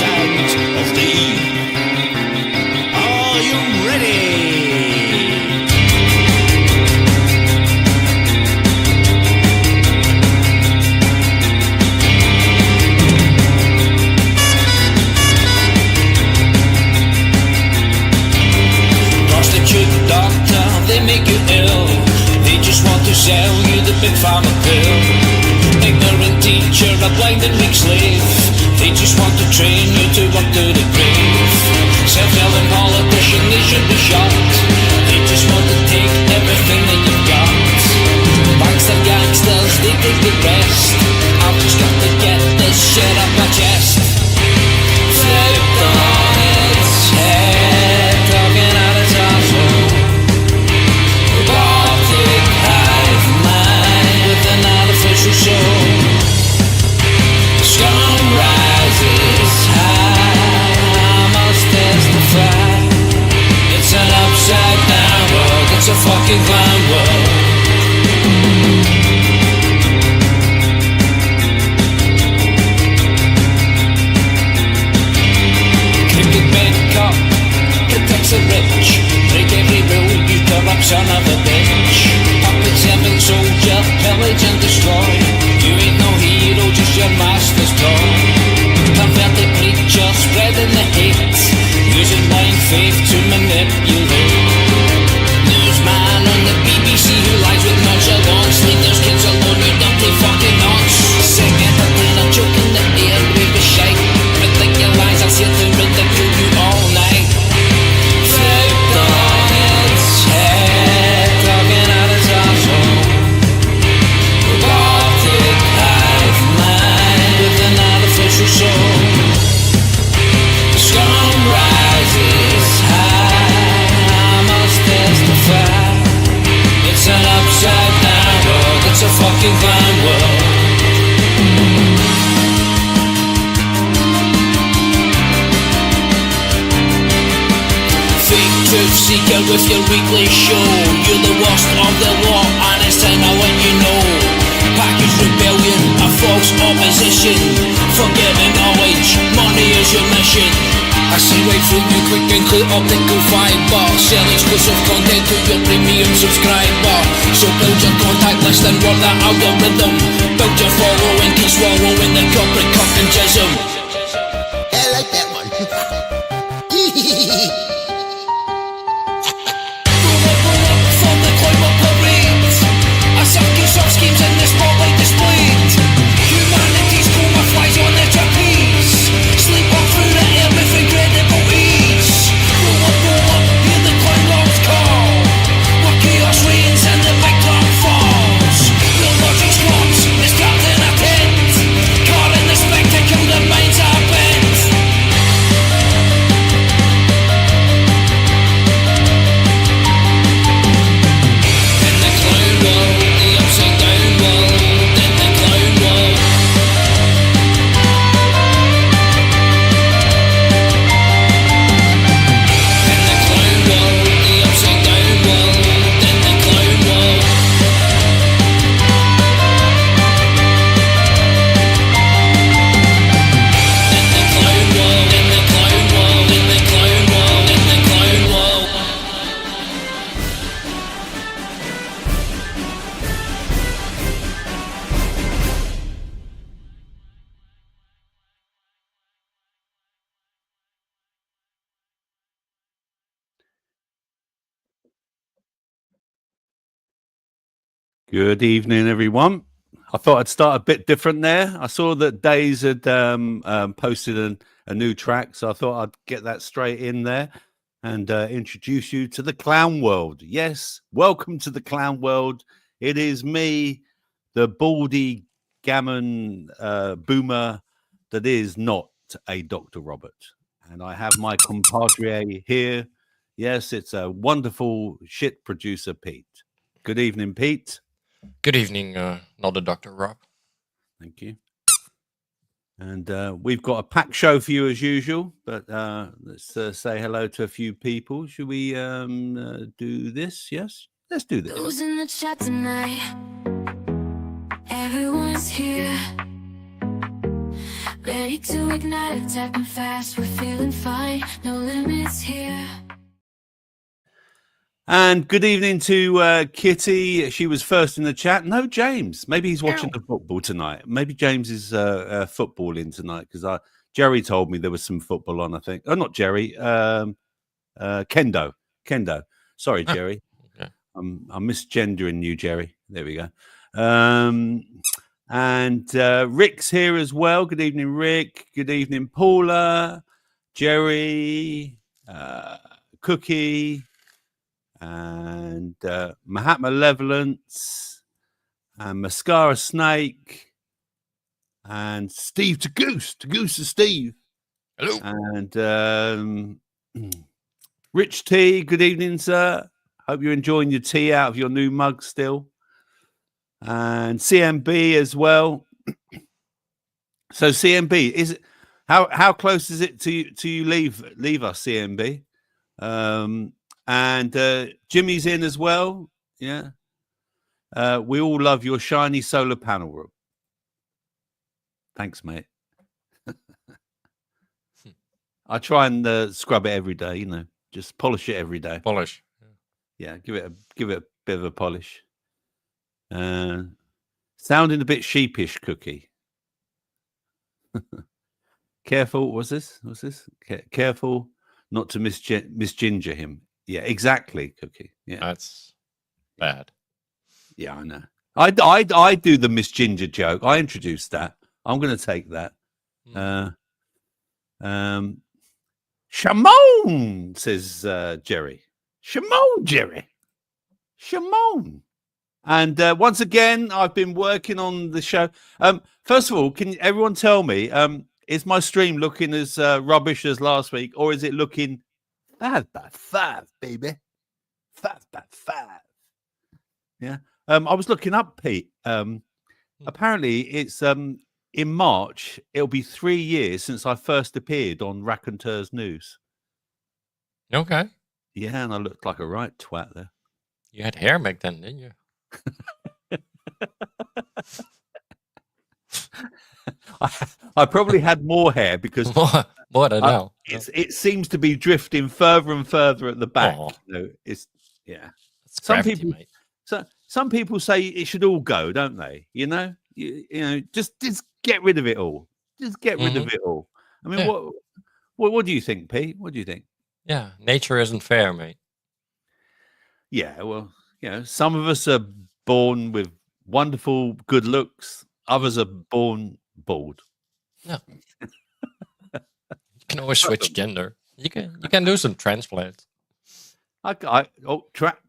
fans of the eve. Are you ready? Prostitute doctor, they make you ill. They just want to sell you the big pharma pill. Ignorant teacher, a blind and weak slave. They just want to train you to work to the grave. Self-helping politician, they should be shot. They just want to take everything that you've got. Banks and gangsters, they take the rest. I've just got to get this shit up my chest. Flipped on its head, talking out its asshole. Baltic hive mind with an artificial soul. Scum rises high, I must testify. It's an upside down world, it's a fucking clown world. Cricket bed cop, protects the rich. Break every rule, you corrupt son of a bitch. Puppet serving soldier, pillage and destroy. You ain't no hero, just your master's toy. Converted preacher, spreading the hate. Using blind faith to manipulate. Newsman on the BBC who lies with nonchalance. Leave those kids alone, you dirty fucking nonce. Sing entertainer, choking the air, breathe the shite. Ridiculise, I'll sit and ridicule you all night. Flipped on its head, talking out its asshole. Baltic hive mind with an artificial soul. Scum rises high, I must testify. It's an upside down world, it's a fucking clown world. Fake truth seeker with your weekly show. You're the worst of the lot, and it's time I let you know. Package rebellion, a false opposition. Forgetting knowledge, money is your mission. I see right through you, quick and clear optical fiber. Sell exclusive content to your premium subscriber. So build your contact list and work that algorithm. Build your following, keep swallowing the corporate cock and jism. I like that one. For the climate parade, a circus of schemes in the spotlight displayed. Humanity's coma flies on the trapeze. Sleepwalk through the air with incredible ease. Roll up, hear the clown lords call. Where chaos reigns and the big clock falls. Real logic squads is trapped in a tent. Caught in the spectacle, their minds are bent. In the clown world, the upside down world. In the clown world. In the clown world, the upside down world. In the clown world. In the clown world, in the clown world, in the clown world, in the clown world. Good evening, everyone. I thought I'd start a bit different there. I saw that Days had posted a new track, so I thought I'd get that straight in there and introduce you to the clown world. Yes, welcome to the clown world. It is me, the baldy gammon boomer that is not a Dr. Robert. And I have my compadre here. Yes, it's a wonderful shit producer, Pete. Good evening, Pete. Good evening, not the Dr. Rob. Thank you. And we've got a packed show for you as usual, but let's say hello to a few people. Should we do this? Yes? Let's do this. Who's in the chat tonight? Everyone's here. Ready to ignite, attacking fast, we're feeling fine, no limits here. And good evening to Kitty. She was first in the chat. No, James. Maybe he's watching the football tonight. Maybe James is footballing tonight because Jerry told me there was some football on, I think. Oh, not Jerry. Kendo. Sorry, Jerry. Okay. I'm misgendering you, Jerry. There we go. And Rick's here as well. Good evening, Rick. Good evening, Paula, Jerry, Cookie, and Mahatma Malevolence, and Mascara Snake, and Steve to Goose to Steve. Hello. And Rich T, good evening, sir. Hope you're enjoying your tea out of your new mug still. And CMB as well. So CMB, is it how close is it to you leave us, CMB? And Jimmy's in as well. Yeah. We all love your shiny solar panel room. Thanks, mate. I try and scrub it every day, just polish it every day. Polish. Yeah, give it a bit of a polish. Sounding a bit sheepish, Cookie. Careful, what's this? Careful not to misginger him. Yeah, exactly, Cookie. Yeah, That's bad. yeah, I know. I do the misginger joke. I introduced that. I'm going to take that. Shimon, says Jerry. Shimon, Jerry. Shimon. And once again, I've been working on the show. First of all, can everyone tell me, is my stream looking as rubbish as last week, or is it looking 5x5, baby? 5x5. Yeah. I was looking up, Pete. Apparently, it's in March. It'll be 3 years since I first appeared on Raconteur's News. Okay. Yeah, and I looked like a right twat there. You had hair back then, didn't you? I probably had more hair because What I know. it seems to be drifting further and further at the back. Aw. It's yeah. It's Some crafty, people, mate. some people say it should all go, don't they? You just get rid of it all. Just get rid of it all. I mean, Yeah. what do you think, Pete? What do you think? Yeah, nature isn't fair, mate. Yeah, well, some of us are born with wonderful good looks. Others are born bald. No. You can always switch gender. You can do some transplants. Do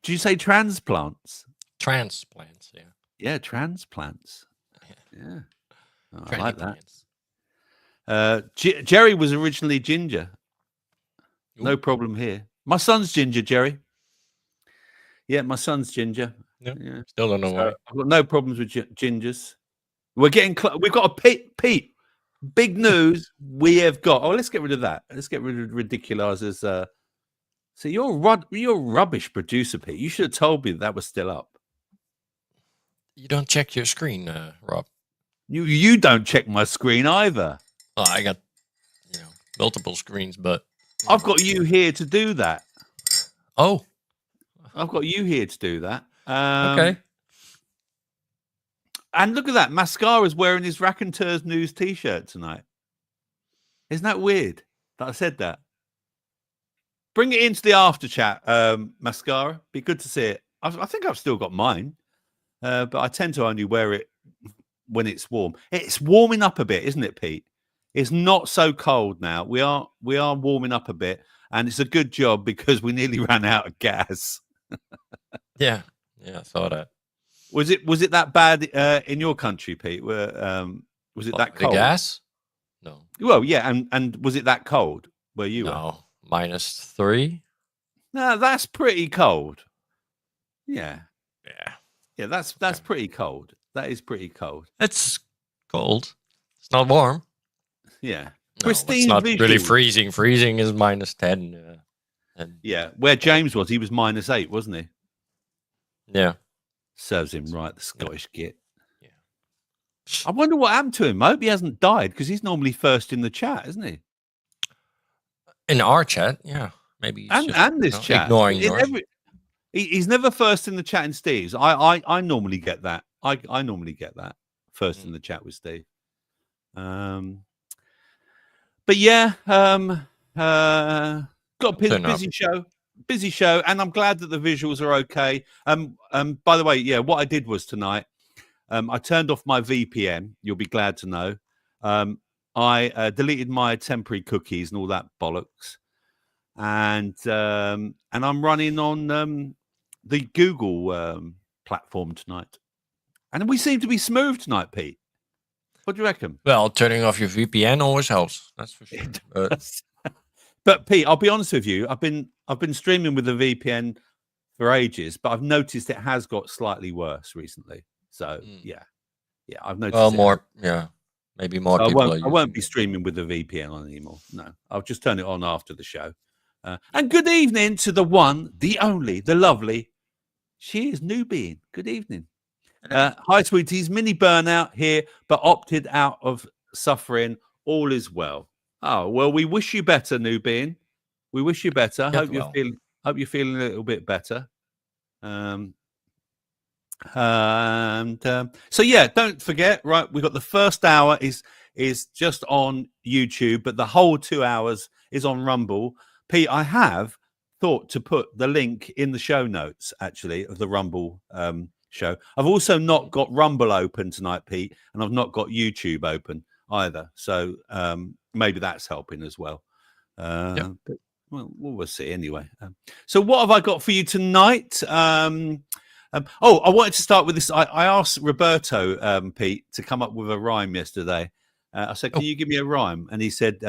you say transplants? Transplants, yeah. Yeah, transplants. Yeah, oh, I like that. Transplants. Jerry was originally ginger. No Ooh. problem here. My son's ginger, Jerry. Yeah, my son's ginger. Yeah. Yeah. Still don't know why. I've got no problems with gingers. We're getting we've got a Pete. Big news. We have got. Oh, let's get rid of that. Let's get rid of ridiculizers. So you're a rubbish producer, Pete. You should have told me that was still up. You don't check your screen, Rob. You don't check my screen either. Oh, I got multiple screens, but I've got you here to do that. oh, I've got you here to do that. okay. And look at that. Mascara's wearing his Raconteur's News t-shirt tonight. Isn't that weird that I said that? Bring it into the after chat, Mascara. Be good to see it. I think I've still got mine, but I tend to only wear it when it's warm. It's warming up a bit, isn't it, Pete? It's not so cold now. We are warming up a bit, and it's a good job because we nearly ran out of gas. Yeah, I saw that. Was it that bad in your country, Pete? Was it that The cold? gas? No. Well, yeah, and was it that cold where you were? No. -3? No, that's pretty cold. Yeah. Yeah. That's pretty cold. That is pretty cold. It's cold. It's not warm. Yeah. No, Pristine it's not really visuals. freezing. Freezing is -10. And Yeah. Where James was, he was -8, wasn't he? yeah. Serves him right, the Scottish git. I wonder what happened to him. I hope he hasn't died because he's normally first in the chat, isn't he? In our chat, yeah. Maybe he's just, And this chat. ignoring yours. He's never first in the chat in Steve's. I normally get that. I normally get that first in the chat with Steve. But yeah, got a busy show. Busy show, and I'm glad that the visuals are okay. By the way, yeah, what I did was tonight, I turned off my VPN. You'll be glad to know. I deleted my temporary cookies and all that bollocks, and I'm running on the Google platform tonight, and we seem to be smooth tonight, Pete. What do you reckon? Well, turning off your VPN always helps. That's for sure. But Pete, I'll be honest with you. I've been streaming with the VPN for ages, but I've noticed it has got slightly worse recently. So yeah, I've noticed. Well, maybe more people. I won't be streaming with the VPN on anymore. No, I'll just turn it on after the show. And good evening to the one, the only, the lovely. She is Nubian. Good evening. Hi, sweeties. Mini burnout here, but opted out of suffering. All is well. Oh well, we wish you better, Nubian. We wish you better. Hope you're feeling a little bit better. So yeah, don't forget. Right, we've got the first hour is just on YouTube, but the whole 2 hours is on Rumble. Pete, I have thought to put the link in the show notes, actually, of the Rumble show. I've also not got Rumble open tonight, Pete, and I've not got YouTube open either. So maybe that's helping as well. But, well, we'll see anyway. So what have I got for you tonight? I wanted to start with this. I asked Roberto, Pete, to come up with a rhyme yesterday. I said, can you give me a rhyme? And he said,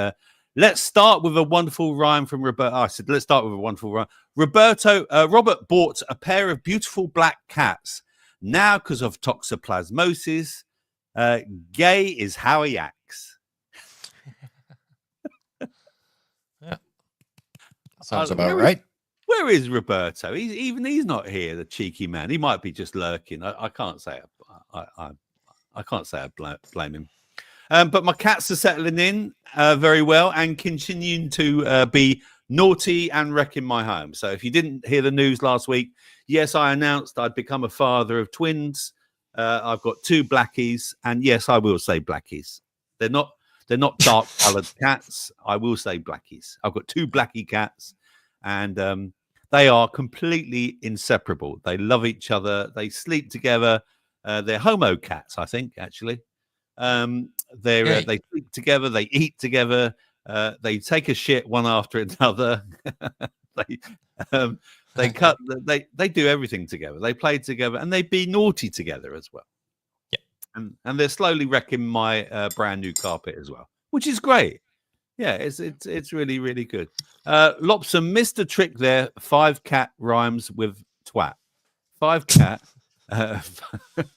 let's start with a wonderful rhyme from Roberto. I said, let's start with a wonderful rhyme. Robert bought a pair of beautiful black cats. Now, because of toxoplasmosis, gay is how he acts. Yeah. Sounds about right. Where is Roberto? He's not here, the cheeky man. He might be just lurking. I can't say I can't say I blame him. But my cats are settling in very well and continuing to be naughty and wrecking my home. So if you didn't hear the news last week, yes, I announced I'd become a father of twins. I've got 2 blackies, and yes, I will say blackies. They're not dark coloured cats. I will say blackies. I've got 2 blackie cats, and they are completely inseparable. They love each other. They sleep together. They're homo cats, I think, actually. They sleep together. They eat together. They take a shit one after another. They cut. They do everything together. They play together, and they be naughty together as well. Yeah, and they're slowly wrecking my brand new carpet as well, which is great. Yeah, it's really, really good. Lobson missed a trick there. 5 cat rhymes with twat. 5 cat.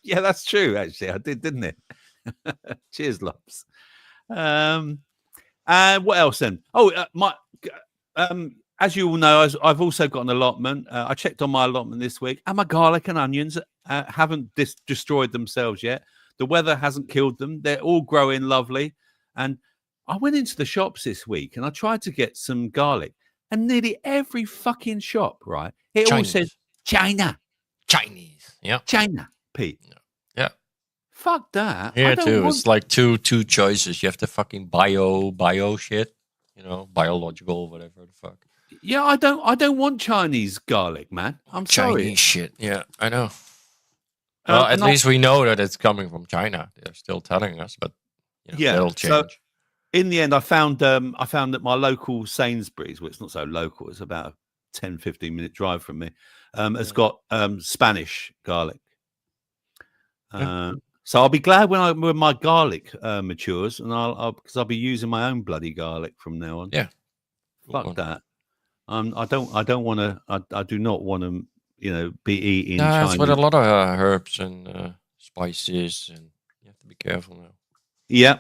Yeah, that's true. Actually, I did, didn't it? Cheers, Lops. And what else then? As you all know, I've also got an allotment. I checked on my allotment this week, and my garlic and onions haven't destroyed themselves yet. The weather hasn't killed them. They're all growing lovely. And I went into the shops this week and I tried to get some garlic, and nearly every fucking shop, right? It all says China. Chinese. Yeah. China, Pete. Yeah. Fuck that. Here too. It's like two choices. You have the fucking bio shit, biological, whatever the fuck. Yeah, I don't want Chinese garlic, man. I'm sorry. Chinese shit. Yeah, I know. Well, at least we know that it's coming from China. They're still telling us, but it'll change. So in the end, I found that my local Sainsbury's, well, it's not so local, it's about a 10-15 minute drive from me, has got Spanish garlic. So I'll be glad when my garlic matures, and because I'll be using my own bloody garlic from now on. Yeah, fuck that. I do not want to, be eating. That's Chinese. with a lot of herbs and spices, and you have to be careful now. Yeah.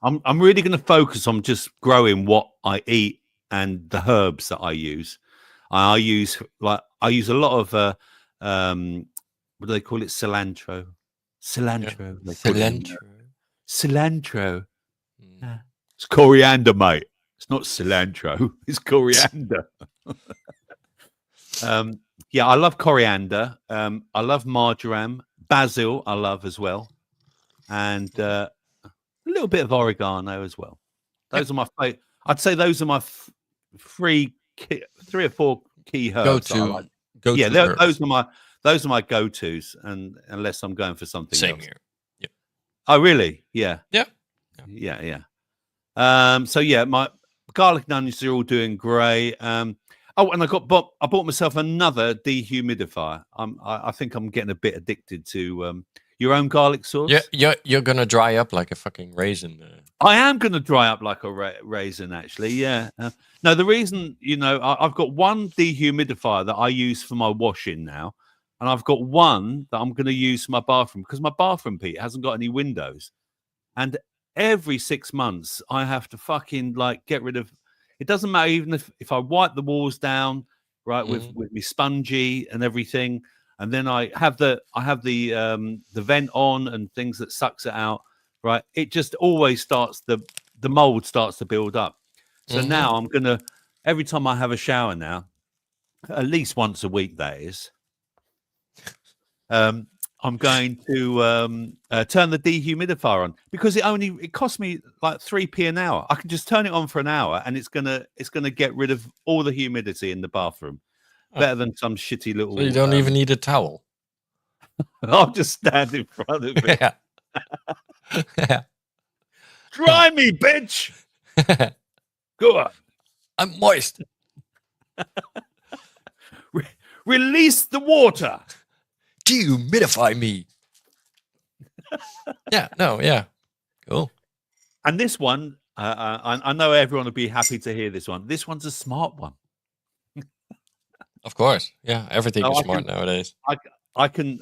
I'm really going to focus on just growing what I eat and the herbs that I use. I use a lot of what do they call it? Cilantro. Cilantro. Yeah. They call it in Cilantro. Cilantro. Mm. It's coriander, mate. It's not cilantro. It's coriander. Yeah, I love coriander. I love marjoram. Basil, I love as well. And a little bit of oregano as well. Those are my favorite. I'd say those are my three or four key herbs. That I like. Yeah, those are my go-tos, and unless I'm going for something Same else. here. Yeah. Oh, really? Yeah. Yeah. So yeah, my garlic and onions are all doing great. And I bought myself another dehumidifier. I think I'm getting a bit addicted to your own garlic sauce. Yeah, you're gonna dry up like a fucking raisin. I am going to dry up like a raisin, actually. Yeah. No, the reason, I've got one dehumidifier that I use for my washing now, and I've got one that I'm going to use for my bathroom because my bathroom, Pete, hasn't got any windows, and every 6 months I have to fucking get rid of. It doesn't matter even if I wipe the walls down, with me spongy and everything, and then I have the vent on and things that sucks it out. Right, it just always starts the mold starts to build up. So now I'm gonna every time I have a shower now, at least once a week that is, I'm going to turn the dehumidifier on because it costs me like 3p an hour. I can just turn it on for an hour and it's gonna get rid of all the humidity in the bathroom. Better than some shitty little. So you don't even need a towel. I'll just stand in front of it. Yeah. Dry me, bitch. Go on. I'm moist. Release the water. Dehumidify me. Yeah. Cool. And this one, I know everyone will be happy to hear this one. This one's a smart one. Of course. Yeah, everything is smart nowadays. I can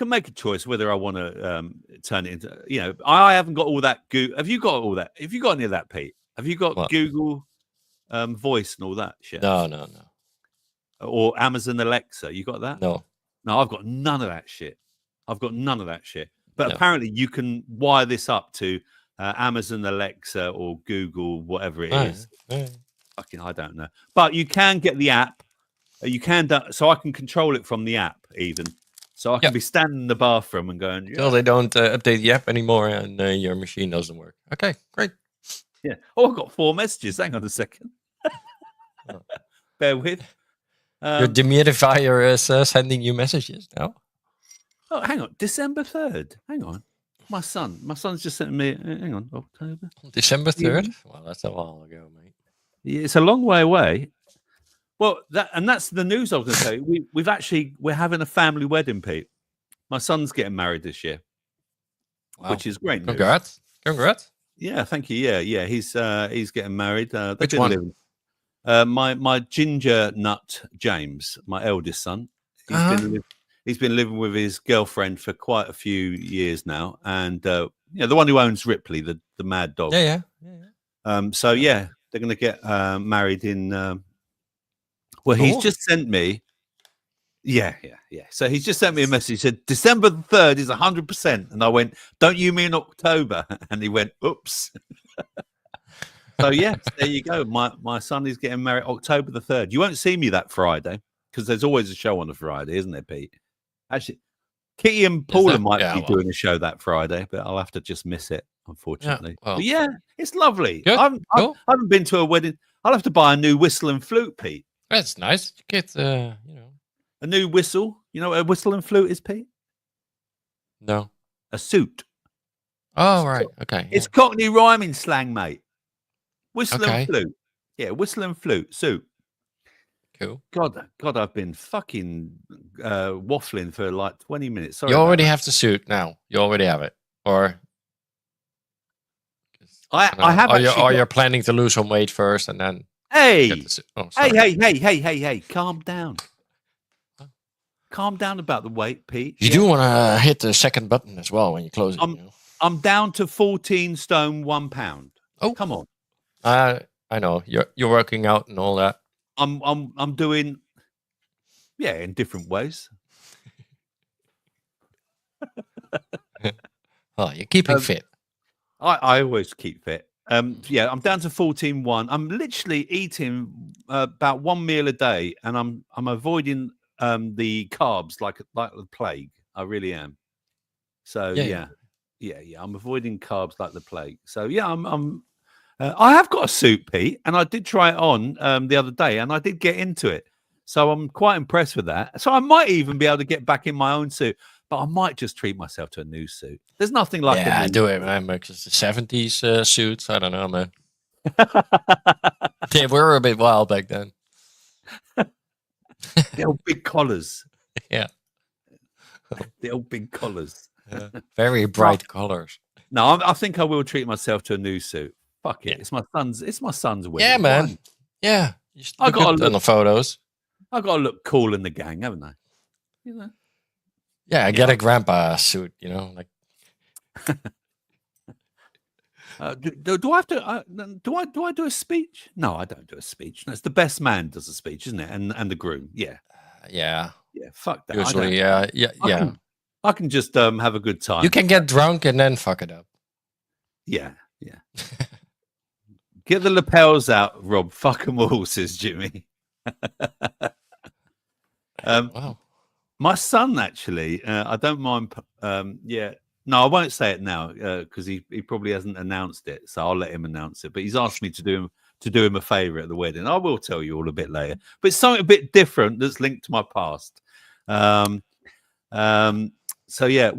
make a choice whether I want to turn it into. I haven't got all that goo. Have you got all that? Have you got any of that, Pete? Have you got Google Voice and all that shit? No. Or Amazon Alexa? You got that? No, I've got none of that shit. But apparently, you can wire this up to Amazon Alexa or Google, whatever it is. Fucking, I don't know. But you can get the app. You can, so I can control it from the app even. So I can be standing in the bathroom and going. Until they don't update the app anymore and your machine doesn't work. Okay, great. Yeah. Oh, I've got 4 messages. Hang on a second. Bear with. Your dehumidifier is sending you messages now. Oh, hang on. December 3rd. Hang on. My son's just sent me. Hang on. October. December 3rd? Well, that's a while ago, mate. Yeah, it's a long way away. Well, that's the news I was going to tell you. We're having a family wedding, Pete. My son's getting married this year, which is great news. Congrats. Yeah, thank you. Yeah. He's getting married. Which one? My ginger nut James, my eldest son. He's been living with his girlfriend for quite a few years now, and the one who owns Ripley, the mad dog. Yeah. So yeah, they're going to get married in. He's just sent me. Yeah. So he's just sent me a message. He said December the 3rd is 100%, and I went, "Don't you mean October?" And he went, "Oops." So yes, there you go. My son is getting married October the 3rd. You won't see me that Friday because there's always a show on a Friday, isn't there, Pete? Actually, Kitty and Paula might be doing a show that Friday, but I'll have to just miss it, unfortunately. Yeah, it's lovely. I haven't been to a wedding. I'll have to buy a new whistle and flute, Pete. That's nice. Get a new whistle. You know what a whistle and flute is, Pete? No. A suit. Oh, right. Okay. It's Cockney rhyming slang, mate. Whistle and flute. Yeah, whistle and flute. Suit. Cool. God, I've been fucking waffling for like 20 minutes. Sorry. You already have the suit now. You already have it. Or I have or you're planning to lose some weight first and then Hey, calm down. Calm down about the weight, Pete. You do want to hit the second button as well when you close it. I'm down to 14 stone, 1 pound. Oh, come on. I know you're working out and all that. I'm doing, in different ways. Well, you're keeping fit. I always keep fit. Yeah, I'm down to 14.1. I'm literally eating about 1 meal a day, and I'm avoiding the carbs like the plague. I really am. So yeah. I'm avoiding carbs like the plague. So yeah, I have got a suit, Pete, and I did try it on the other day, and I did get into it. So I'm quite impressed with that. So I might even be able to get back in my own suit, but I might just treat myself to a new suit. There's nothing like a new do it, man. Because the 70s suits, I don't know, man. They were a bit wild back then. The old big collars. Yeah. The old big collars. Very bright colors. No, I think I will treat myself to a new suit. Fuck it. It's my son's wedding. Yeah, man. Fine. Yeah. I got to look on the photos. I got to look cool in the gang, haven't I? You know. Yeah, I get a grandpa suit, like. Do I have to? Do I do a speech? No, I don't do a speech. No, it's the best man does a speech, isn't it? And the groom. Yeah. Yeah. Fuck that. Usually, yeah. I can just have a good time. You can get drunk and then fuck it up. Yeah. Get the lapels out, Rob. Fuck 'em all, says Jimmy. Wow. My son, actually, I don't mind. No, I won't say it now because he probably hasn't announced it, so I'll let him announce it. But he's asked me to do him a favour at the wedding. I will tell you all a bit later. But it's something a bit different that's linked to my past. So yeah,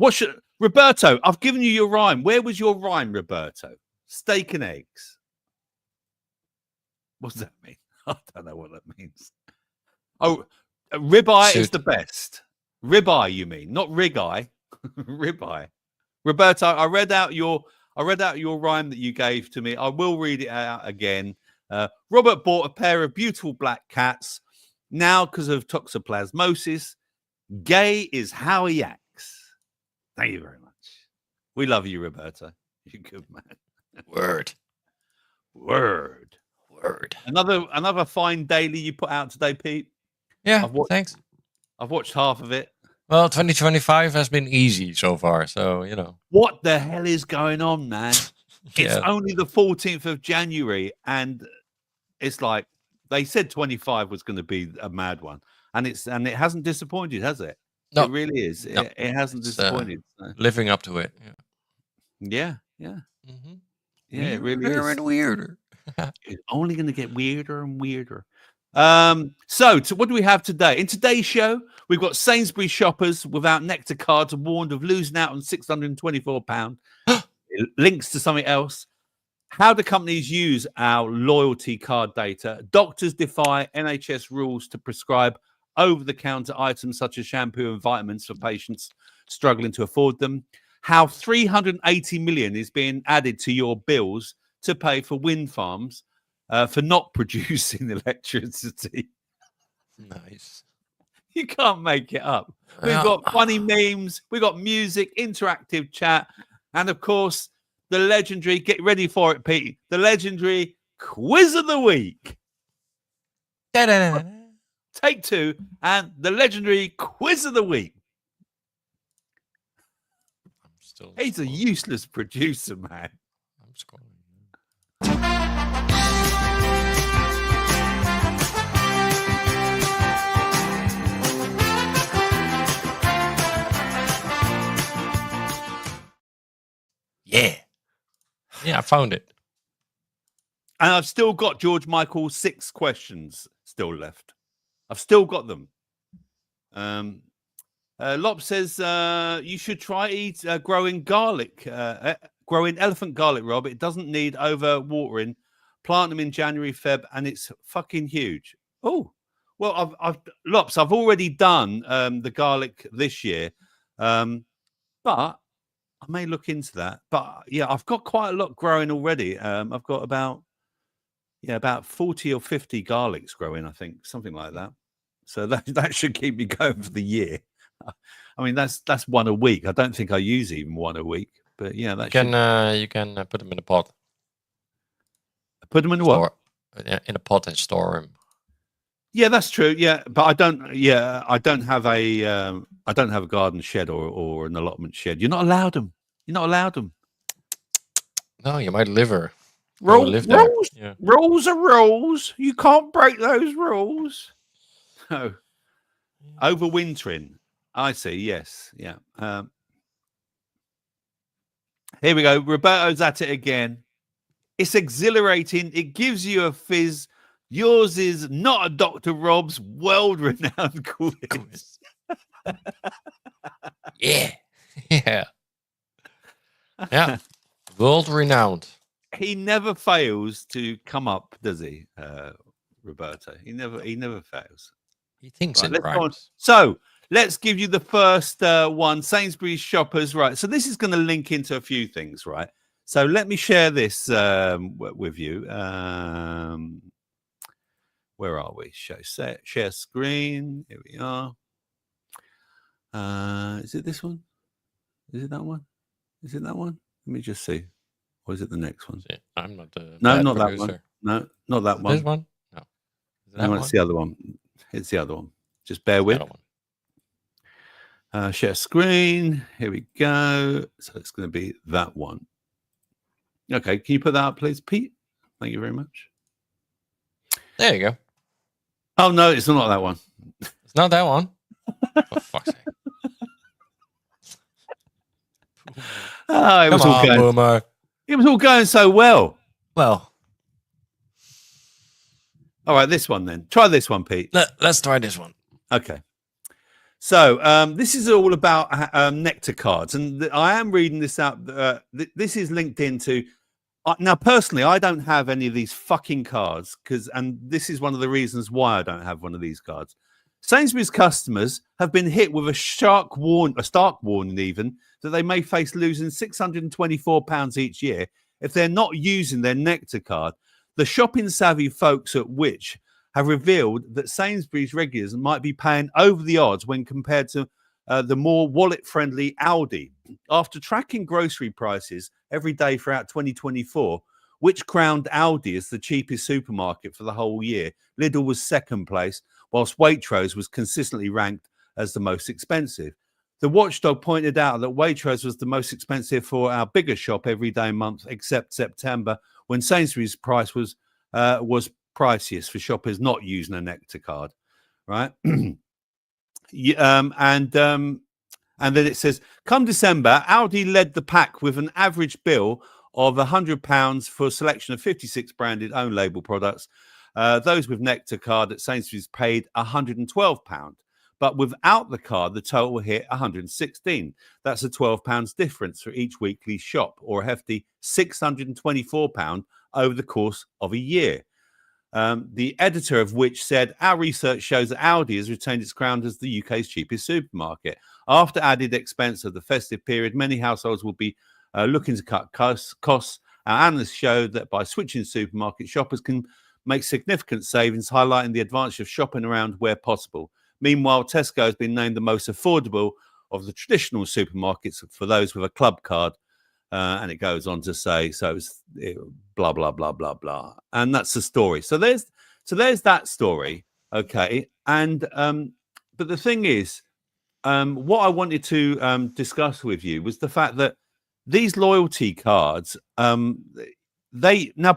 Roberto? I've given you your rhyme. Where was your rhyme, Roberto? Steak and eggs. What does that mean? I don't know what that means. Oh, ribeye is the best. Ribeye, you mean, not rig-eye. Ribeye. Roberto, I read out your rhyme that you gave to me. I will read it out again. Robert bought a pair of beautiful black cats. Now, because of toxoplasmosis, gay is how he acts. Thank you very much. We love you, Roberto. You're good, man. Word. Another fine daily you put out today, Pete. Yeah, thanks. I've watched half of it. Well, 2025 has been easy so far, so What the hell is going on, man? It's only the 14th of January, and it's like they said 25 was going to be a mad one, and it hasn't disappointed, has it? No, it really is. No. It hasn't disappointed. Living up to it. Yeah. Mm-hmm. Yeah, it really is. Weirder and weirder. It's only going to get weirder and weirder. So what do we have today? In today's show, we've got Sainsbury's shoppers without Nectar cards are warned of losing out on £624. Links to something else. How do companies use our loyalty card data? Doctors defy NHS rules to prescribe over-the-counter items such as shampoo and vitamins for patients struggling to afford them. How 380 million is being added to your bills to pay for wind farms for not producing electricity. Nice. You can't make it up. We've got funny memes, we've got music, interactive chat, and of course, the legendary, get ready for it, Pete, the legendary quiz of the week. Da-da-da. Take two, and the legendary quiz of the week. He's a useless producer, man. I'm scrolling. Yeah, I found it. And I've still got George Michael's 6 questions still left. I've still got them. Lop says you should try growing garlic, growing elephant garlic, Rob. It doesn't need over watering. Plant them in January, Feb, and it's fucking huge. Oh, well, I've already done the garlic this year, but I may look into that. But yeah, I've got quite a lot growing already. I've got about 40 or 50 garlics growing, I think, something like that. So that should keep me going for the year. I mean, that's one a week. I don't think I use even one a week, but yeah, that you can put them in a pot. Put them in what? In a pot and store them. Yeah, that's true. Yeah, but I don't. Yeah, I don't have a garden shed or an allotment shed. You're not allowed them. You're not allowed them. No, you might live there. Rules Yeah. rules are rules. You can't break those rules. No. Overwintering. I see. Yes. Yeah. Here we go. Roberto's at it again. It's exhilarating. It gives you a fizz. Yours is not a Dr. Rob's world-renowned quiz. Yeah. Yeah. Yeah. World renowned. He never fails to come up, does he, Roberto? He never fails. He thinks Right, in let's go on. rhymes. So let's give you the first one. Sainsbury's shoppers, right? So this is going to link into a few things, right? So let me share this with you. Where are we? Share screen. Here we are. Is it this one? Is it that one? Is it that one? Let me just see. Or is it the next one? I'm not the No, bad not producer. that one. No, not that one. This one? No. Is No, it's the other one. It's the other one. Just bear with. Share screen. Here we go. So it's going to be that one. Okay, can you put that up, please, Pete? Thank you very much. There you go. Oh no, it's not that one. It's not that one. For fuck's sake. Oh, it was Come all on, going. Boomer. It was all going so well. Well, all right, this one then. Try this one, Pete. let's try this one. Okay. So this is all about nectar cards, and I am reading this out. This is linked into. Now, personally, I don't have any of these fucking cards and this is one of the reasons why I don't have one of these cards. Sainsbury's customers have been hit with a stark warning, even that they may face losing £624 each year if they're not using their nectar card. The shopping savvy folks at Which have revealed that Sainsbury's regulars might be paying over the odds when compared to the more wallet-friendly Aldi. After tracking grocery prices every day throughout 2024, Which crowned Aldi as the cheapest supermarket for the whole year. Lidl was second place, whilst Waitrose was consistently ranked as the most expensive. The watchdog pointed out that Waitrose was the most expensive for our bigger shop every day month, except September, when Sainsbury's price was priciest for shoppers not using a nectar card, right? And then it says, come December, Aldi led the pack with an average bill of £100 for a selection of 56 branded own label products. Those with nectar card at Sainsbury's paid £112. But without the card, the total hit £116. That's a £12 difference for each weekly shop, or a hefty £624 over the course of a year. The editor of Which said, our research shows that Aldi has retained its crown as the UK's cheapest supermarket. After added expense of the festive period, many households will be looking to cut costs. Our analysts showed that by switching supermarket, shoppers can make significant savings, highlighting the advantage of shopping around where possible. Meanwhile, Tesco has been named the most affordable of the traditional supermarkets for those with a club card. And it goes on to say, so it's blah, blah, blah, blah, blah. And that's the story. So there's that story. Okay. And, but the thing is, what I wanted to discuss with you was the fact that these loyalty cards, now,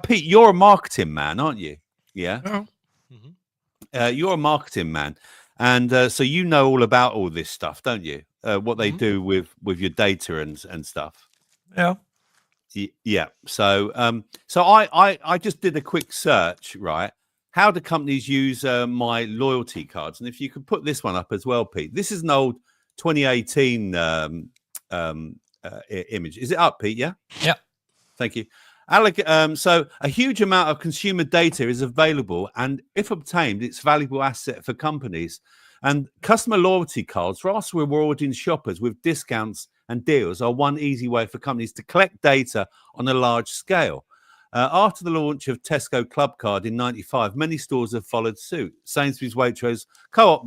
Pete, you're a marketing man, aren't you? Yeah. Oh. Mm-hmm. You're a marketing man. And so you know all about all this stuff, don't you? What they do with your data and stuff. Yeah. Yeah. So I just did a quick search, right? How do companies use my loyalty cards? And if you could put this one up as well, Pete. This is an old 2018 image. Is it up, Pete? Yeah. Yeah. Thank you. So a huge amount of consumer data is available, and if obtained, it's a valuable asset for companies. And customer loyalty cards, whilst rewarding shoppers with discounts and deals, are one easy way for companies to collect data on a large scale. After the launch of Tesco Club Card in '95, many stores have followed suit. Sainsbury's, Waitrose, Co-op,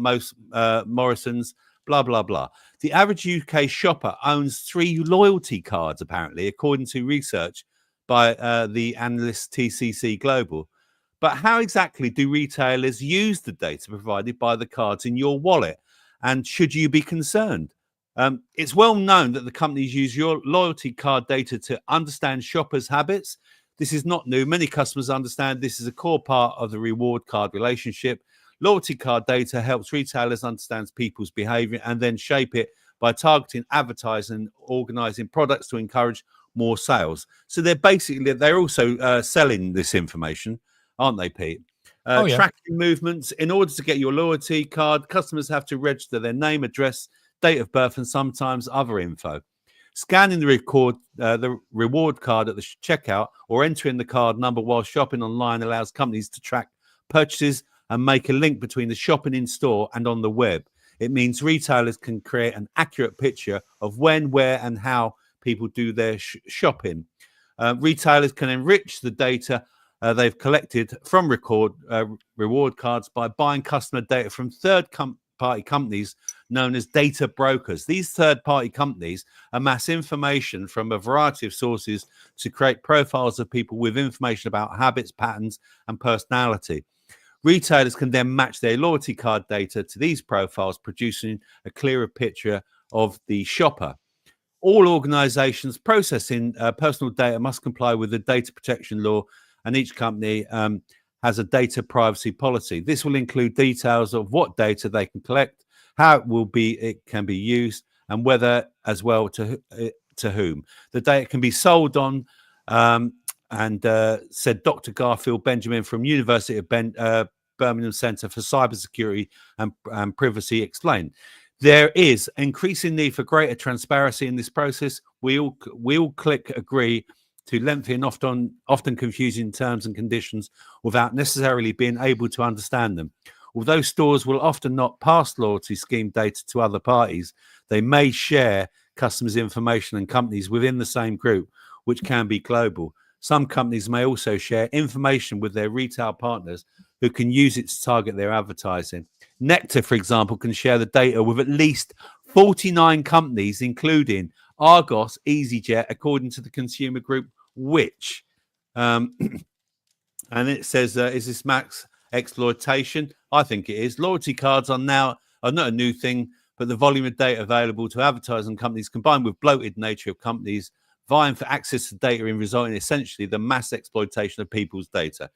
Morrison's, blah, blah, blah. The average UK shopper owns 3 loyalty cards, apparently, according to research by the analyst TCC Global. But how exactly do retailers use the data provided by the cards in your wallet? And should you be concerned? It's well known that the companies use your loyalty card data to understand shoppers' habits. This is not new. Many customers understand this is a core part of the reward card relationship. Loyalty card data helps retailers understand people's behavior and then shape it by targeting advertising, organizing products to encourage more sales. So they're also selling this information, aren't they, Pete? Tracking movements. In order to get your loyalty card, customers have to register their name, address, date of birth, and sometimes other info. Scanning the reward card at the checkout or entering the card number while shopping online allows companies to track purchases and make a link between the shopping in store and on the web. It means retailers can create an accurate picture of when, where, and how people do their shopping. Retailers can enrich the data they've collected from reward cards by buying customer data from third-party companies known as data brokers. These third-party companies amass information from a variety of sources to create profiles of people with information about habits, patterns, and personality. Retailers can then match their loyalty card data to these profiles, producing a clearer picture of the shopper. All organizations processing personal data must comply with the data protection law, and each company has a data privacy policy. This will include details of what data they can collect, how it can be used, and whether as well to whom. The data can be sold on, said Dr. Garfield Benjamin from University of Birmingham Centre for Cybersecurity and Privacy explained. There is increasing need for greater transparency in this process. We all click agree to lengthy and often confusing terms and conditions without necessarily being able to understand them. Although stores will often not pass loyalty scheme data to other parties, they may share customers' information and companies within the same group, which can be global. Some companies may also share information with their retail partners who can use it to target their advertising. Nectar, for example, can share the data with at least 49 companies, including Argos, EasyJet, according to the consumer group Which. And it says, is this max exploitation? I think it is. Loyalty cards are not a new thing, but the volume of data available to advertising companies combined with bloated nature of companies vying for access to data in resulting essentially the mass exploitation of people's data.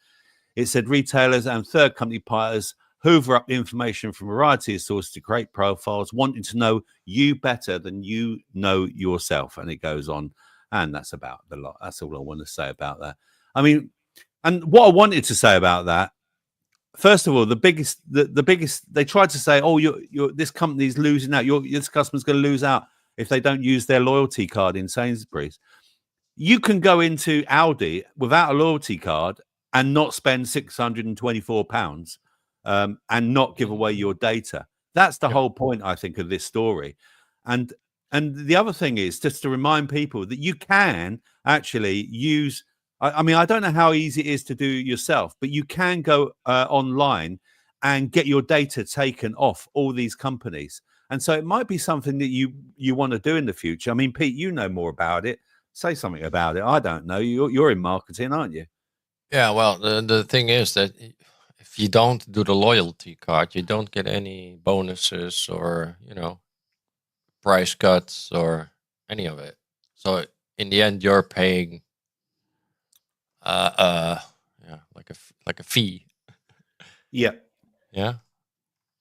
It said retailers and third company partners hoover up information from a variety of sources to create profiles, wanting to know you better than you know yourself. And it goes on. And that's about the lot. That's all I want to say about that. I mean, and what I wanted to say about that, first of all, the biggest, they tried to say, oh, this company's losing out. This customer's going to lose out if they don't use their loyalty card in Sainsbury's. You can go into Aldi without a loyalty card and not spend £624 and not give away your data. That's the whole point, I think, of this story. And the other thing is just to remind people that you can actually use, I mean, I don't know how easy it is to do yourself, but you can go online and get your data taken off all these companies. And so it might be something that you want to do in the future. I mean, Pete, you know more about it. Say something about it. I don't know. You're in marketing, aren't you? Yeah, well, the thing is that if you don't do the loyalty card, you don't get any bonuses or, price cuts or any of it. So in the end, you're paying, like a fee. Yeah. Yeah.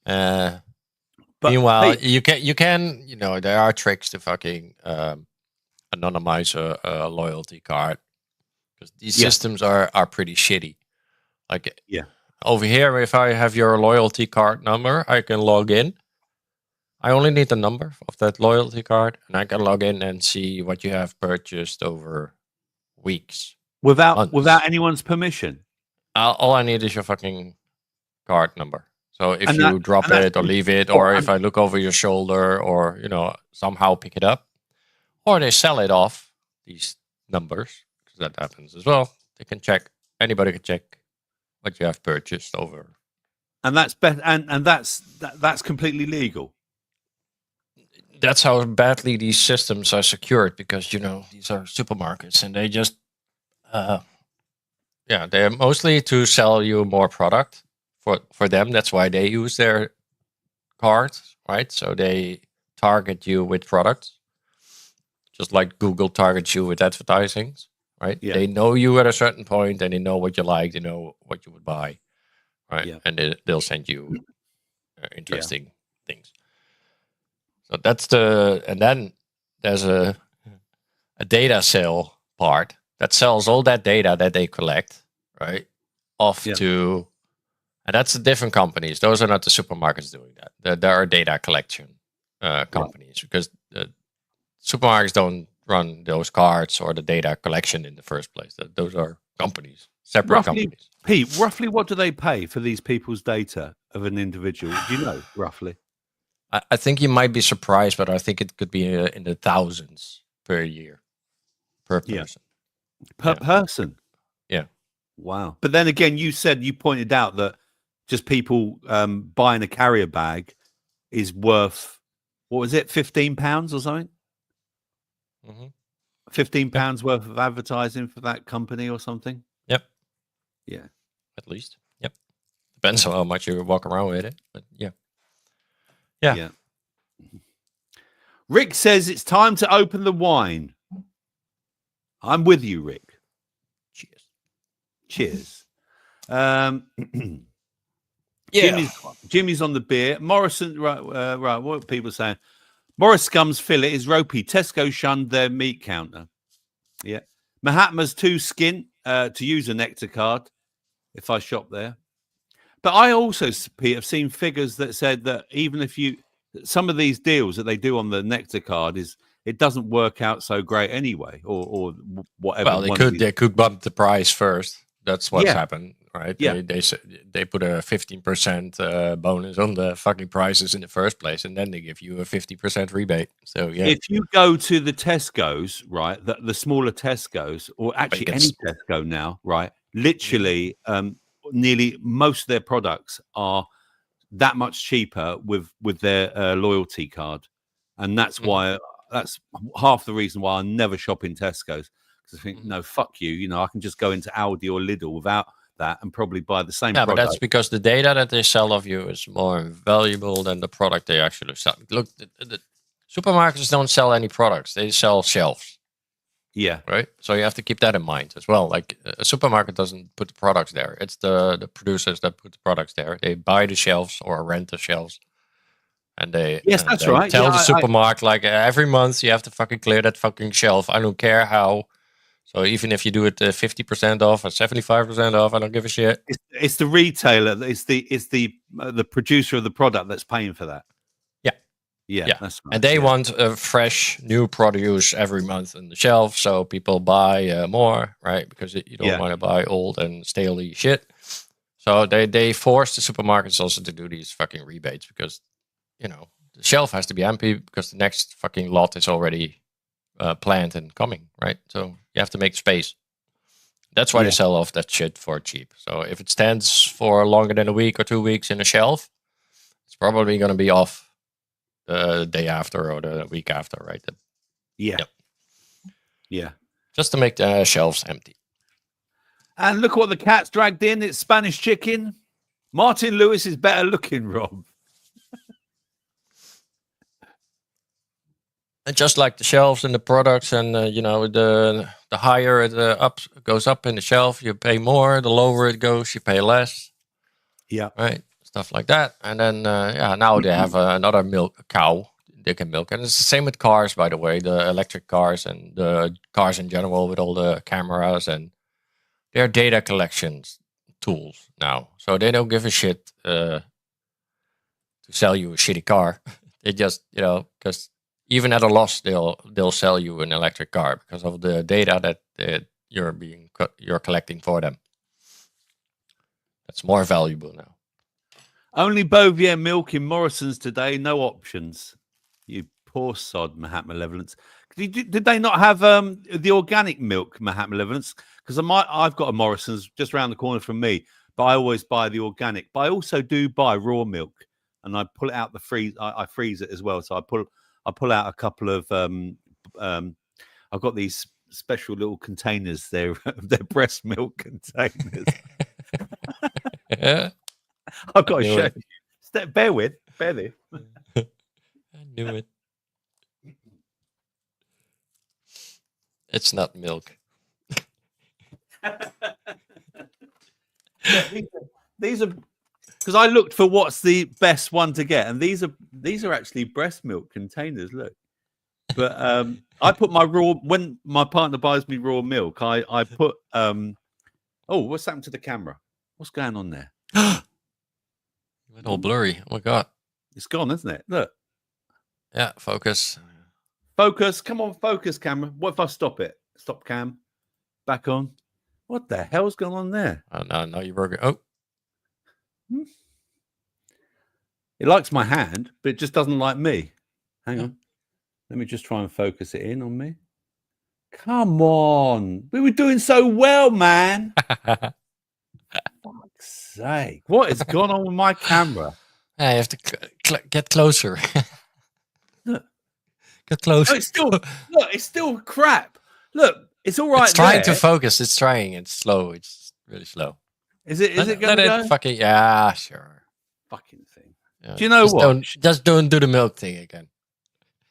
But meanwhile, hey, you can, there are tricks to fucking anonymize a loyalty card because these systems are pretty shitty. Like over here, if I have your loyalty card number, I can log in. I only need the number of that loyalty card, and I can log in and see what you have purchased over weeks. Without anyone's permission. All I need is your fucking card number. So if you drop it or leave it, or if I look over your shoulder, or somehow pick it up, or they sell it off these numbers, because that happens as well. They can check. Anybody can check what you have purchased over. And that's and that's completely legal. That's how badly these systems are secured, because these are supermarkets and they just they're mostly to sell you more product for them. That's why they use their cards, right? So to target you with products, just like Google targets you with advertising, right? Yeah. They know you at a certain point, and they know what you like, they know what you would buy, right? Yeah. And they'll send you interesting things. So that's and then there's a data sale part that sells all that data that they collect, right? Off to, and that's the different companies. Those are not the supermarkets doing that. There are data collection companies because supermarkets don't run those cards or the data collection in the first place. Those are companies, separate companies. Pete, roughly what do they pay for these people's data of an individual? Do you know, roughly? I think you might be surprised, but I think it could be in the thousands per year, per person. Per person? Yeah. Wow. But then again, you pointed out that just people buying a carrier bag is worth, what was it, £15 or something? Mm-hmm. £15 worth of advertising for that company or something? Yep. Yeah. At least. Yep. Depends on how much you walk around with it. But yeah. Rick says it's time to open the wine. I'm with you, Rick. Cheers. Jimmy's on the beer. Morrison, right. What are people saying? Morris Scum's fillet is ropey. Tesco shunned their meat counter. Yeah. Mahatma's too skint to use a Nectar card if I shop there. But I also, Pete, have seen figures that said that even if some of these deals that they do on the Nectar card it doesn't work out so great anyway, or whatever. Well, they could bump the price first. That's what's happened, right? Yeah. They put a 15% bonus on the fucking prices in the first place, and then they give you a 50% rebate. So yeah, if you go to the Tesco's, right, the smaller Tesco's, or actually any Tesco now, right, literally, nearly most of their products are that much cheaper with their loyalty card, and that's why that's half the reason why I never shop in Tesco's. I think, no, fuck you. I can just go into Aldi or Lidl without that and probably buy the same product. But that's because the data that they sell of you is more valuable than the product they actually sell. Look, the supermarkets don't sell any products. They sell shelves. Yeah. Right? So you have to keep that in mind as well. Like a supermarket doesn't put the products there. It's the producers that put the products there. They buy the shelves or rent the shelves. And they tell the supermarket, like, every month you have to fucking clear that fucking shelf. I don't care how. So even if you do it 50% off or 75% off, I don't give a shit. It's the retailer. It's the producer of the product that's paying for that. Yeah. That's right. And they want a fresh new produce every month on the shelf, so people buy more, right? Because you don't want to buy old and staley shit. So they force the supermarkets also to do these fucking rebates because the shelf has to be empty because the next fucking lot is already planned and coming, right? So you have to make space. That's why they sell off that shit for cheap. So if it stands for longer than a week or 2 weeks in a shelf, it's probably going to be off the day after or the week after, right? Yeah. Just to make the shelves empty. And look what the cat's dragged in. It's Spanish chicken. Martin Lewis is better looking, Rob. And just like the shelves and the products, and the higher it goes up in the shelf, you pay more. The lower it goes, you pay less. Yeah, right. Stuff like that. And then now they have another cow they can milk, and it's the same with cars, by the way. The electric cars and the cars in general with all the cameras, and they're data collections tools now. So they don't give a shit to sell you a shitty car. They just because. Even at a loss, they'll sell you an electric car because of the data that you're collecting for them. That's more valuable now. Only Bovie milk in Morrison's today. No options. You poor sod, Mahatma Malevolence. Did they not have the organic milk, Mahatma Malevolence? Because I've got a Morrison's just around the corner from me, but I always buy the organic. But I also do buy raw milk, and I pull it out the freeze. I freeze it as well, so I pull out a couple of I've got these special little containers. They're breast milk containers. I've got to show you. Bear this. I knew it. It's not milk. These are because I looked for what's the best one to get, and these are actually breast milk containers. Look, but I put my raw when my partner buys me raw milk. I put oh, what's happened to the camera? What's going on there? It went all blurry. Oh my god, it's gone, isn't it? Look. Yeah, focus. Focus. Come on, focus, camera. What if I stop it? Stop cam. Back on. What the hell's going on there? Oh no, you broke it. Oh. It likes my hand, but it just doesn't like me. Hang on. Let me just try and focus it in on me. Come on. We were doing so well, man. Fuck's sake. What has gone on with my camera? Yeah, you have to get closer. Look. Get closer. No, it's still crap. Look, it's all right. It's trying to focus. It's trying. It's slow. It's really slow. Is it going to go? Fucking, yeah, sure. Fucking thing. Yeah, do you know what? Just don't do the milk thing again.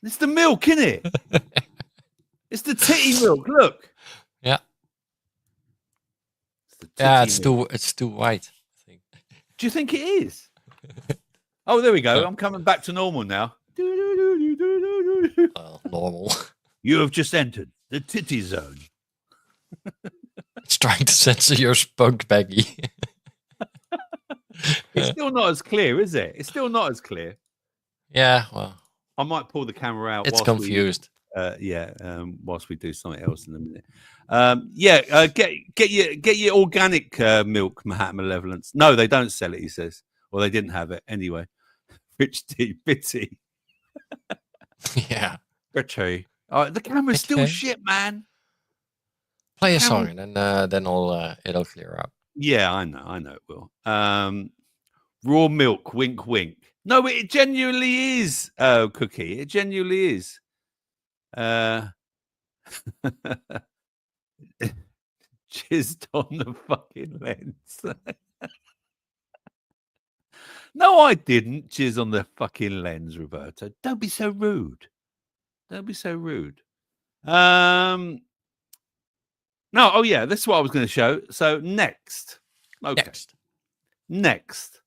It's the milk, isn't it? It's the titty milk. Look. Yeah. It's too white. I think. Do you think it is? Oh, there we go. I'm coming back to normal now. Normal. You have just entered the titty zone. It's trying to censor your spunk baggy. It's still not as clear, is it? It's still not as clear. Yeah, well. I might pull the camera out. It's confused. Whilst we do something else in a minute. Get your organic milk, Mahatma Malevolence. No, they don't sell it, he says. Well, they didn't have it anyway. Rich D, Bitty. Yeah. Bitty. The camera's still shit, man. Play a song and then it'll clear up. Yeah, I know it will. Raw milk, wink, wink. No, it genuinely is, Cookie. It genuinely is. Jizzed on the fucking lens. No, I didn't jizz on the fucking lens, Roberto. Don't be so rude. Don't be so rude. No, oh yeah, this is what I was going to show. So next. Okay. Next.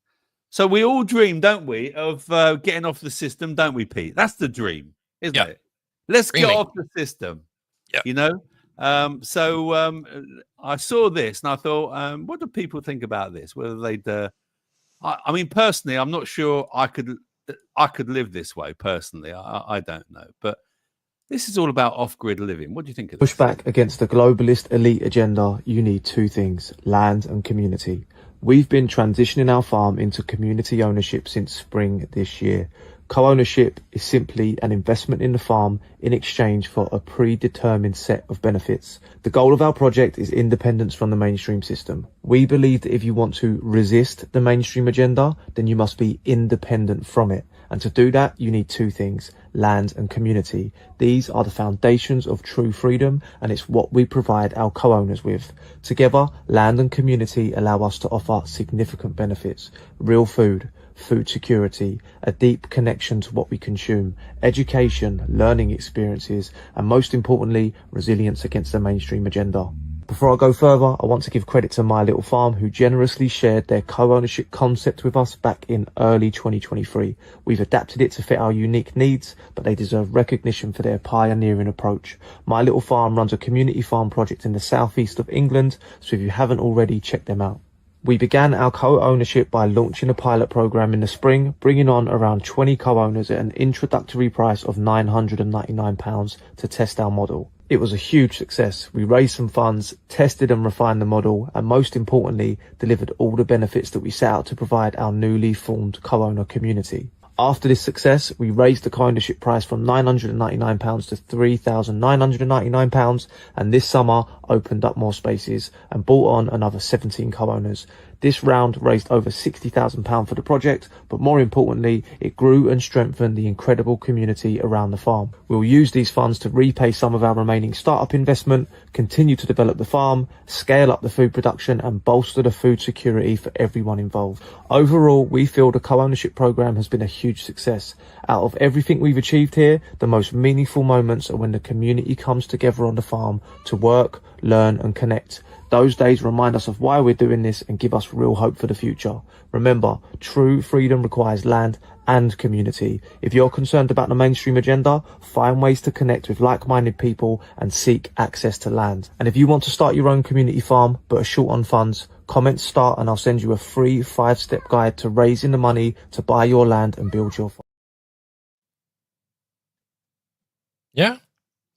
So we all dream, don't we, of getting off the system, don't we, Pete? That's the dream, isn't it? Let's get off the system. Yeah. You know? So I saw this and I thought, what do people think about this? Whether they'd I mean, personally, I'm not sure I could live this way personally. I don't know. But this is all about off-grid living. What do you think of this? Push back against the globalist elite agenda, you need two things, land and community. We've been transitioning our farm into community ownership since spring this year. Co-ownership is simply an investment in the farm in exchange for a predetermined set of benefits. The goal of our project is independence from the mainstream system. We believe that if you want to resist the mainstream agenda, then you must be independent from it. And to do that, you need two things, land and community. These are the foundations of true freedom, and it's what we provide our co-owners with. Together, land and community allow us to offer significant benefits, real food security, a deep connection to what we consume, education, learning experiences, and most importantly, resilience against the mainstream agenda. Before I go further, I want to give credit to My Little Farm, who generously shared their co-ownership concept with us back in early 2023. We've adapted it to fit our unique needs, but they deserve recognition for their pioneering approach. My Little Farm runs a community farm project in the southeast of England, so if you haven't already, check them out. We began our co-ownership by launching a pilot program in the spring, bringing on around 20 co-owners at an introductory price of £999 to test our model. It was a huge success. We raised some funds, tested and refined the model, and most importantly, delivered all the benefits that we set out to provide our newly formed co-owner community. After this success, we raised the co-ownership price from £999 to £3,999, and this summer opened up more spaces and brought on another 17 co-owners. This round raised over £60,000 for the project, but more importantly, it grew and strengthened the incredible community around the farm. We'll use these funds to repay some of our remaining startup investment, continue to develop the farm, scale up the food production and bolster the food security for everyone involved. Overall, we feel the co-ownership program has been a huge success. Out of everything we've achieved here, the most meaningful moments are when the community comes together on the farm to work, learn and connect. Those days remind us of why we're doing this and give us real hope for the future. Remember, true freedom requires land and community. If you're concerned about the mainstream agenda, find ways to connect with like-minded people and seek access to land. And if you want to start your own community farm but are short on funds, comment start and I'll send you a free 5-step guide to raising the money to buy your land and build your farm. Yeah,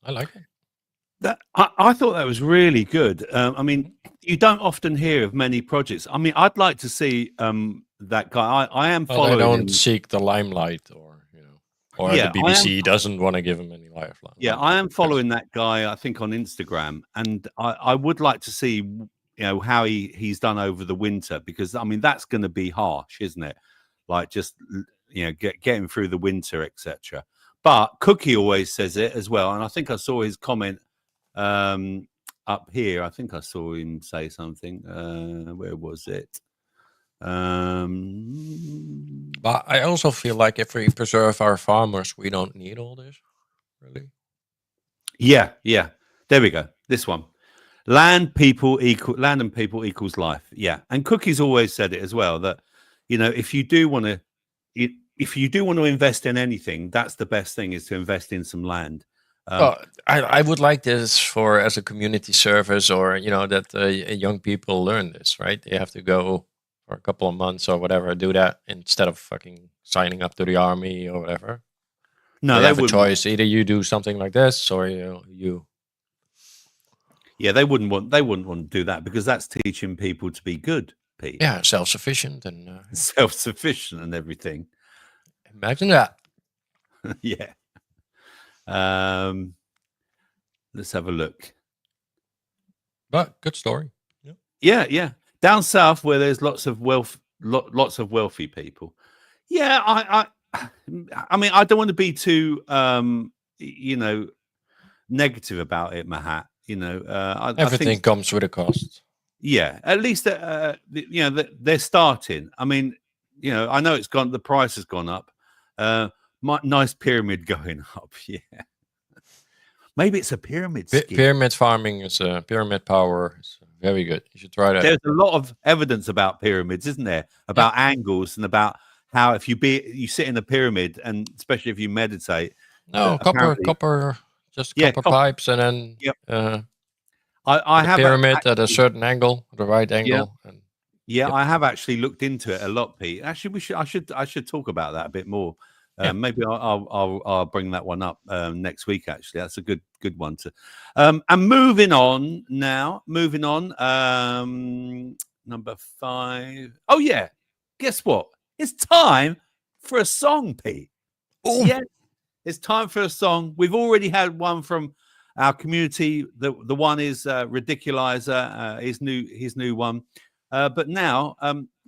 I like it. I thought that was really good. I mean, you don't often hear of many projects. I mean, I'd like to see that guy. I am following. They don't him. seek the limelight, or the BBC doesn't want to give him any lifeline. Yeah, I am following that guy. I think on Instagram, and I would like to see how he's done over the winter, because I mean that's going to be harsh, isn't it? Like just getting through the winter, etc. But Cookie always says it as well, and I think I saw his comment. Up here, I think I saw him say something. Where was it? But I also feel like if we preserve our farmers, we don't need all this, really. Yeah. There we go. This one. Land and people equals life. Yeah. And Cookie's always said it as well, that if you do want to invest in anything, that's the best thing, is to invest in some land. I would like this as a community service, or that young people learn this, right? They have to go for a couple of months or whatever, do that instead of fucking signing up to the army or whatever. No, they have a choice. Either you do something like this, or you. Yeah, they wouldn't want to do that, because that's teaching people to be good, Pete. Yeah, self-sufficient and self-sufficient and everything. Imagine that. Yeah. Let's have a look. But good story. Yeah. Down south, where there's lots of wealthy people. Yeah, I mean, I don't want to be too negative about it, Mahat. Everything comes with a cost. Yeah, at least they're starting. I mean, I know it's gone. The price has gone up. Nice pyramid going up. Yeah, maybe it's a pyramid scheme. Pyramid farming is pyramid power. It's very good. You should try that. There's a lot of evidence about pyramids, isn't there? About angles and about how if you sit in a pyramid, and especially if you meditate. No, copper, just copper pipes, and then I have pyramid at a certain angle, the right angle. Yeah, I have actually looked into it a lot, Pete. Actually, I should talk about that a bit more. Maybe I'll bring that one up next week. Actually, that's a good one to. And moving on. Number 5. Oh yeah, guess what? It's time for a song, Pete. Oh yeah, it's time for a song. We've already had one from our community. The one is Ridiculizer, his new one. But now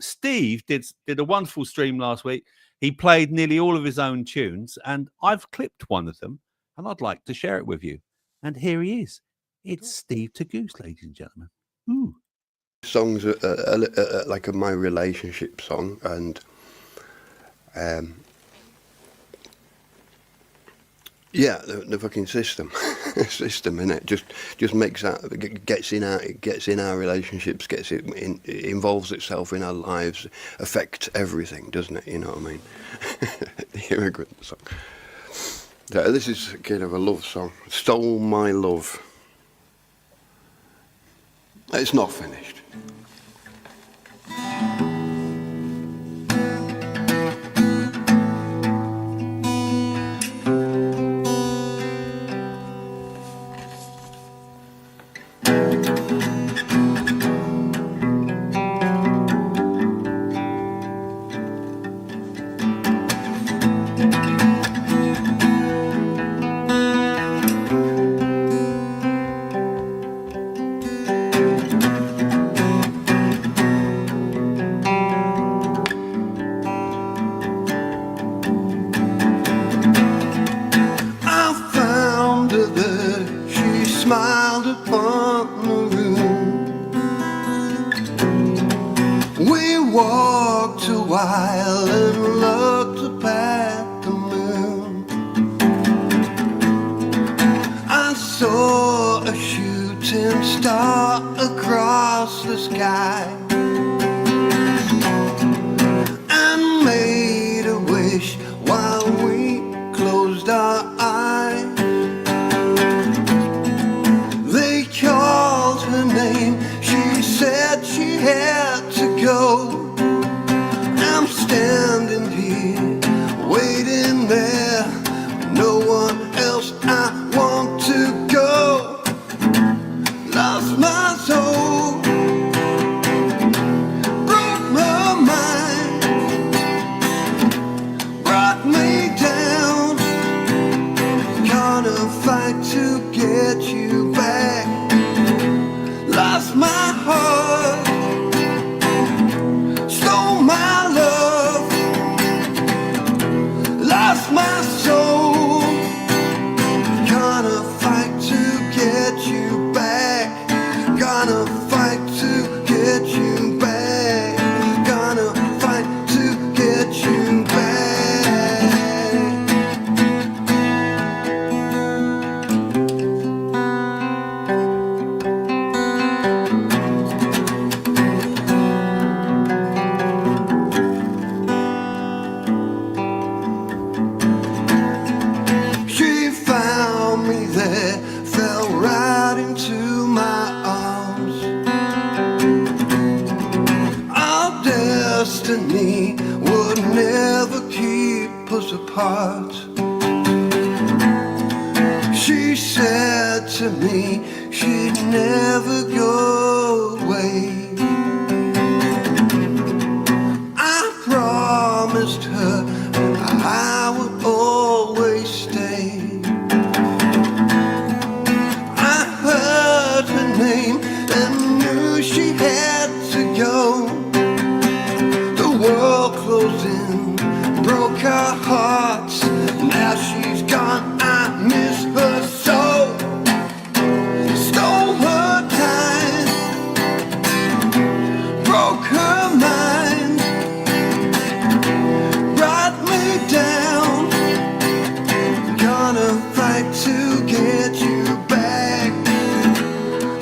Steve did a wonderful stream last week. He played nearly all of his own tunes, and I've clipped one of them, and I'd like to share it with you. And here he is. It's Steve to Goose, ladies and gentlemen. Ooh. Songs like my relationship song, and the fucking system in it just makes that, gets in our relationships, it involves itself in our lives, affects everything, doesn't it? You know what I mean? The Immigrant song. So this is kind of a love song. Stole My Love. It's not finished. walked a while and looked up at the moon. I saw a shooting star across the sky and made a wish while we closed our eyes. They called her name, she said she had to go. I'm standing here, waiting there, no one else, I want to go. Lost my soul, broke my mind, brought me down. Gonna fight to get you back. Lost my heart, stole my love, lost my soul. Gonna fight to get you back. Gonna fight to get you back. Gonna fight to get you back. She found me there, fell right into my arms. Our destiny would never keep us apart. She said to me she'd never go away. I promised her I would always stay. I heard her name and knew she had to go. The world closed in, broke our hearts. Now she's gone, I miss her so. Stole her time, broke her mind, brought me down. Gonna fight to get you back.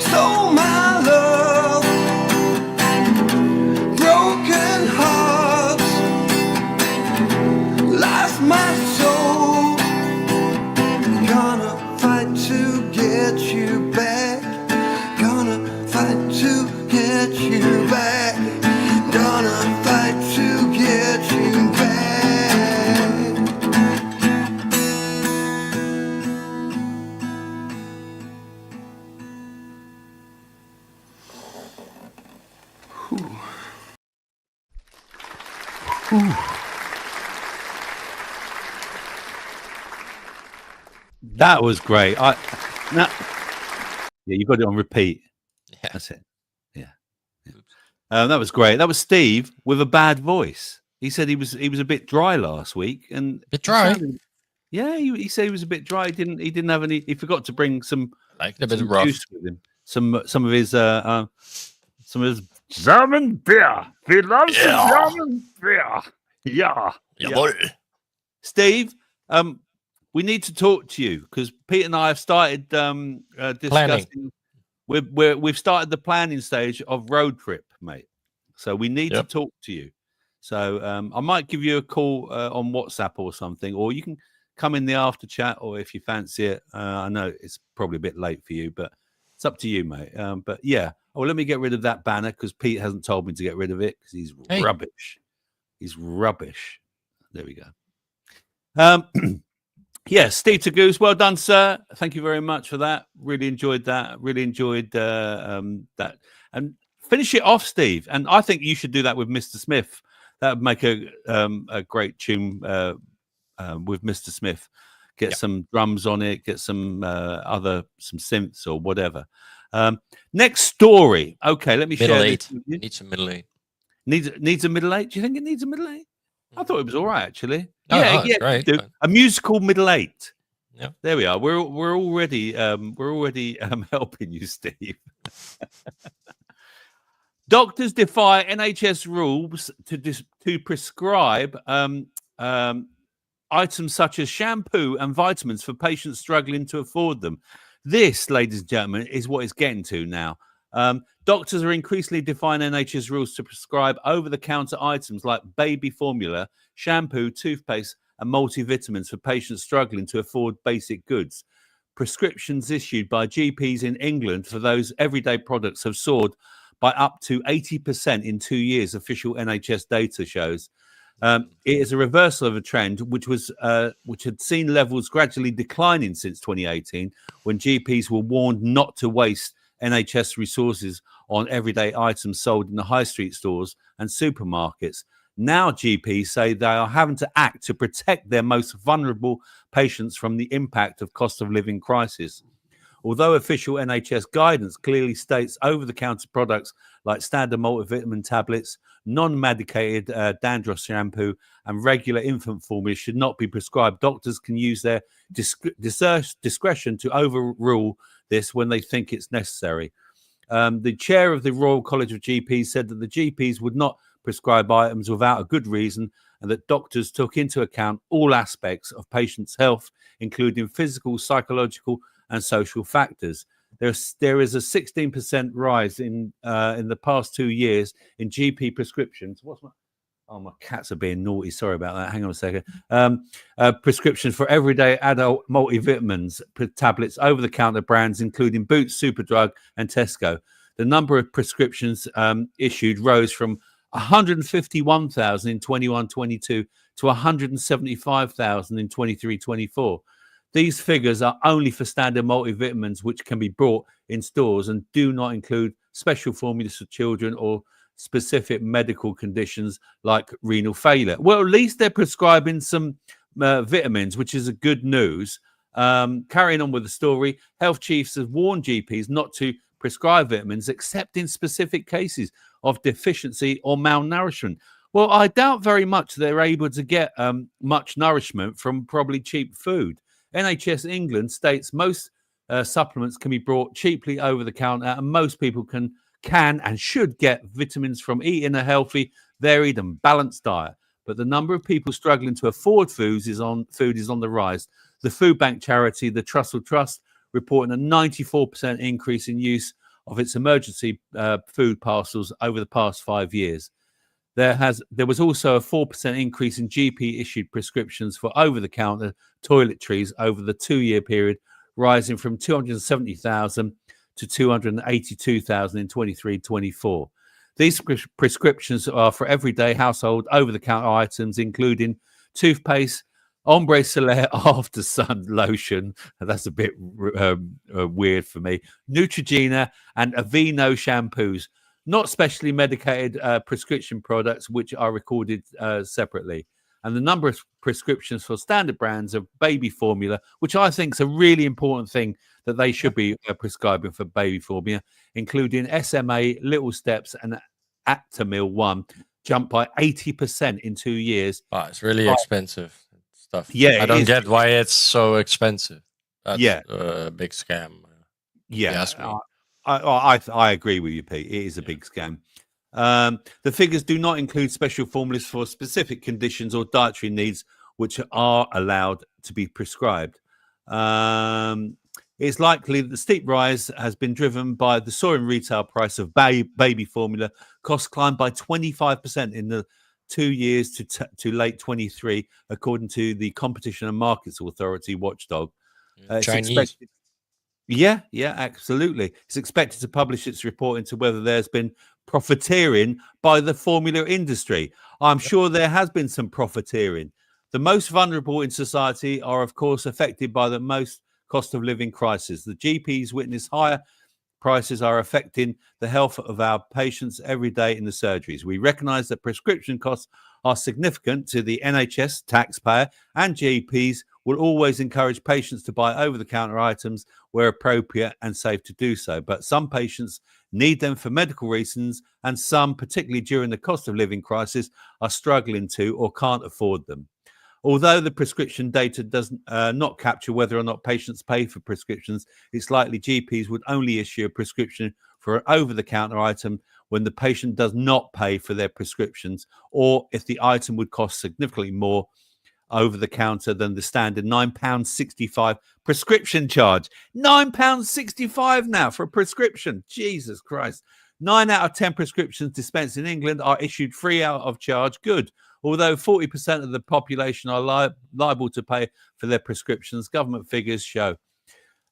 Stole my love, broken hearts, lost my soul. Gonna fight to get you back. Gonna fight to get you back. Gonna fight to get you back. That was great. Yeah, you got it on repeat. Yeah. That's it. Yeah. That was great. That was Steve with a bad voice. He said he was a bit dry last week, and Bit dry? Yeah, he said he was a bit dry. He didn't have any. He forgot to bring some Like a bit some rough. juice with him. Some of his German beer. He loves Yeah. the German beer. Yeah. Jawohl. Steve, we need to talk to you because Pete and I have started discussing. We've started the planning stage of road trip, mate. So we need to talk to you. So I might give you a call on WhatsApp or something, or you can come in the after chat, or if you fancy it. I know it's probably a bit late for you, but it's up to you, mate. But yeah, let me get rid of that banner because Pete hasn't told me to get rid of it because he's rubbish. He's rubbish. There we go. Yeah, Steve Tagoose, well done, sir. Thank you very much for that. Really enjoyed that. Really enjoyed that. And finish it off, Steve. And I think you should do that with Mr. Smith. That would make a great tune with Mr. Smith. Get some drums on it. Get some some synths or whatever. Next story. Okay, let me Middle share eight. this with you. Needs a middle eight. Needs a middle eight. Do you think it needs a middle eight? I thought it was all right, actually. No, it's great, dude. but- A musical middle eight. Yeah. There we are. We're already helping you, Steve. Doctors defy NHS rules to prescribe items such as shampoo and vitamins for patients struggling to afford them. This, ladies and gentlemen, is what it's getting to now. Doctors are increasingly defying NHS rules to prescribe over-the-counter items like baby formula, shampoo, toothpaste, and multivitamins for patients struggling to afford basic goods. Prescriptions issued by GPs in England for those everyday products have soared by up to 80% in 2 years, official NHS data shows. It is a reversal of a trend which had seen levels gradually declining since 2018, when GPs were warned not to waste NHS resources on everyday items sold in the high street stores and supermarkets. Now GPs say they are having to act to protect their most vulnerable patients from the impact of cost of living crisis. Although official NHS guidance clearly states over-the-counter products like standard multivitamin tablets, non-medicated dandruff shampoo, and regular infant formula should not be prescribed, doctors can use their discretion to overrule this when they think it's necessary. The chair of the Royal College of GPs said that the GPs would not prescribe items without a good reason, and that doctors took into account all aspects of patients' health, including physical, psychological, and social factors. There is a 16% rise in the past 2 years in GP prescriptions. My cats are being naughty. Sorry about that. Hang on a second. Prescriptions for everyday adult multivitamins tablets, over-the-counter brands including Boots, Superdrug, and Tesco. The number of prescriptions issued rose from 151,000 in 21-22 to 175,000 in 23-24. These figures are only for standard multivitamins, which can be bought in stores and do not include special formulas for children or specific medical conditions like renal failure. Well, at least they're prescribing some vitamins, which is a good news. Carrying on with the story, health chiefs have warned GPs not to prescribe vitamins except in specific cases of deficiency or malnourishment. Well, I doubt very much they're able to get much nourishment from probably cheap food. NHS England states most supplements can be bought cheaply over the counter, and most people can and should get vitamins from eating a healthy, varied, and balanced diet. But the number of people struggling to afford food is on the rise. The food bank charity, the Trussell Trust, reporting a 94% increase in use of its emergency food parcels over the past 5 years. There was also a 4% increase in GP-issued prescriptions for over-the-counter toiletries over the 2-year period, rising from 270,000 to 282,000 in 23-24. These prescriptions are for everyday household over-the-counter items, including toothpaste, Ombre Solaire After Sun lotion, that's a bit weird for me, Neutrogena, and Aveeno shampoos. Not specially medicated prescription products, which are recorded separately. And the number of prescriptions for standard brands of baby formula, which I think is a really important thing that they should be prescribing for baby formula, including SMA, Little Steps, and Actimel 1, jumped by 80% in 2 years. Oh, it's really expensive stuff. Yeah, I don't get why it's so expensive. That's a big scam. Yeah, I agree with you, Pete. It is a big scam. The figures do not include special formulas for specific conditions or dietary needs, which are allowed to be prescribed. It's likely that the steep rise has been driven by the soaring retail price of baby formula. Costs climbed by 25% in the 2 years to late 23, according to the Competition and Markets Authority watchdog. Chinese. Yeah, absolutely. It's expected to publish its report into whether there's been profiteering by the formula industry. I'm sure there has been some profiteering. The most vulnerable in society are, of course, affected by the most cost of living crisis. The GPs witness higher prices are affecting the health of our patients every day in the surgeries. We recognise that prescription costs are significant to the NHS, taxpayer, and GPs will always encourage patients to buy over-the-counter items where appropriate and safe to do so. But some patients need them for medical reasons, and some, particularly during the cost of living crisis, are struggling to or can't afford them. Although the prescription data does not capture whether or not patients pay for prescriptions, it's likely GPs would only issue a prescription for an over-the-counter item when the patient does not pay for their prescriptions, or if the item would cost significantly more over the counter than the standard £9.65 prescription charge. £9.65 now for a prescription. Jesus Christ. 9 out of 10 prescriptions dispensed in England are issued free out of charge. Good. Although 40% of the population are liable to pay for their prescriptions, government figures show.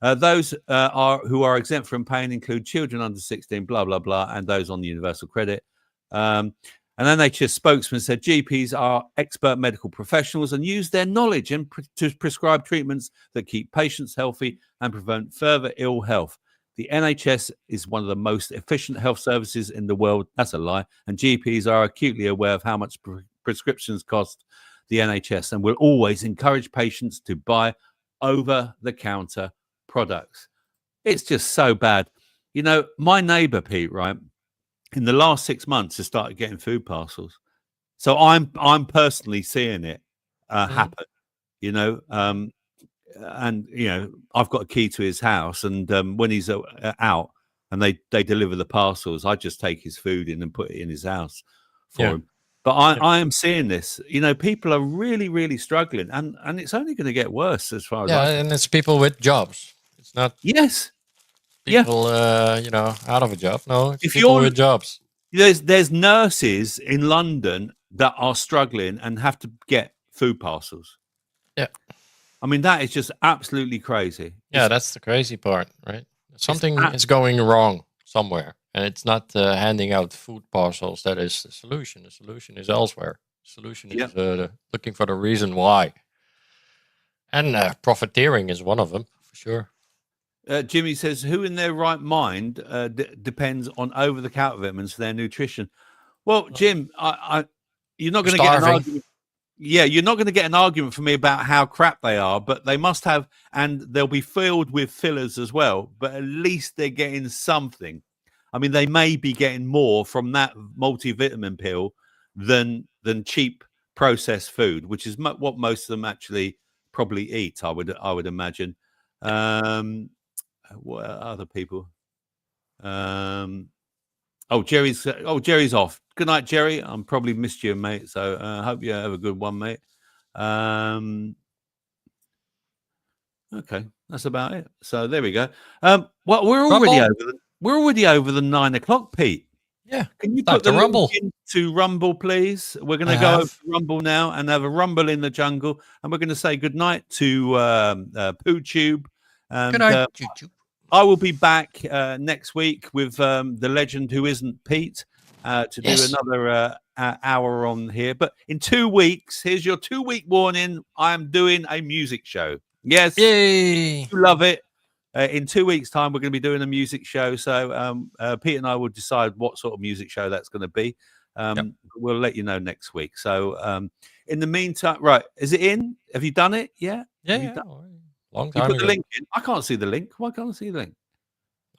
Those who are exempt from paying include children under 16, blah, blah, blah, and those on the universal credit. An NHS spokesman said GPs are expert medical professionals and use their knowledge to prescribe treatments that keep patients healthy and prevent further ill health. The NHS is one of the most efficient health services in the world. That's a lie. And GPs are acutely aware of how much prescriptions cost the NHS and will always encourage patients to buy over-the-counter products. It's just so bad. You know, my neighbour, Pete, right, in the last 6 months has started getting food parcels. So I'm personally seeing it happen, you know. And you know, I've got a key to his house, and when he's out and they deliver the parcels, I just take his food in and put it in his house for him. But I am seeing this. You know, people are really, really struggling, and it's only going to get worse as far as and it's people with jobs. It's not people you know, out of a job. No, it's people with jobs. There's nurses in London that are struggling and have to get food parcels. Yeah. I mean, that is just absolutely crazy. Yeah, that's the crazy part, right? Something is going wrong somewhere, and it's not handing out food parcels that is the solution. The solution is elsewhere. The solution is looking for the reason why. And profiteering is one of them, for sure. Jimmy says, who in their right mind depends on over-the-counter vitamins for their nutrition? Well, Jim, you're not going to get an argument. Yeah, you're not going to get an argument from me about how crap they are, but they must have, and they'll be filled with fillers as well, but at least they're getting something. I mean, they may be getting more from that multivitamin pill than cheap processed food, which is what most of them actually probably eat, I would imagine. What other people? Jerry's off. Good night, Jerry. I'm probably missed you, mate. So I hope you have a good one, mate. Okay, that's about it. So there we go. Well, we're already over the 9 o'clock, Pete. Yeah. Can you put the Rumble into Rumble, please? We're going to go over to Rumble now and have a Rumble in the jungle, and we're going to say good night to PooTube. Good night, YouTube. I will be back next week with the legend who isn't Pete to do another hour on here. But in 2 weeks, here's your 2-week warning. I'm doing a music show. Yes. Yay. You love it. In 2 weeks' time, we're going to be doing a music show. So Pete and I will decide what sort of music show that's going to be. We'll let you know next week. So in the meantime, right, is it in? Have you done it? Yeah? Yeah. Long time you put ago. the link in. I can't see the link. Why can't I see the link?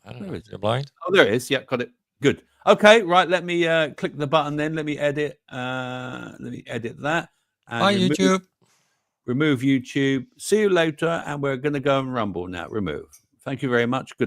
I don't know. You're blind? Oh, there it is. Yeah, got it. Good. Okay, right. Let me click the button then. Let me edit. Let me edit that. And Bye, YouTube. Remove YouTube. See you later. And we're going to go and Rumble now. Remove. Thank you very much. Good night.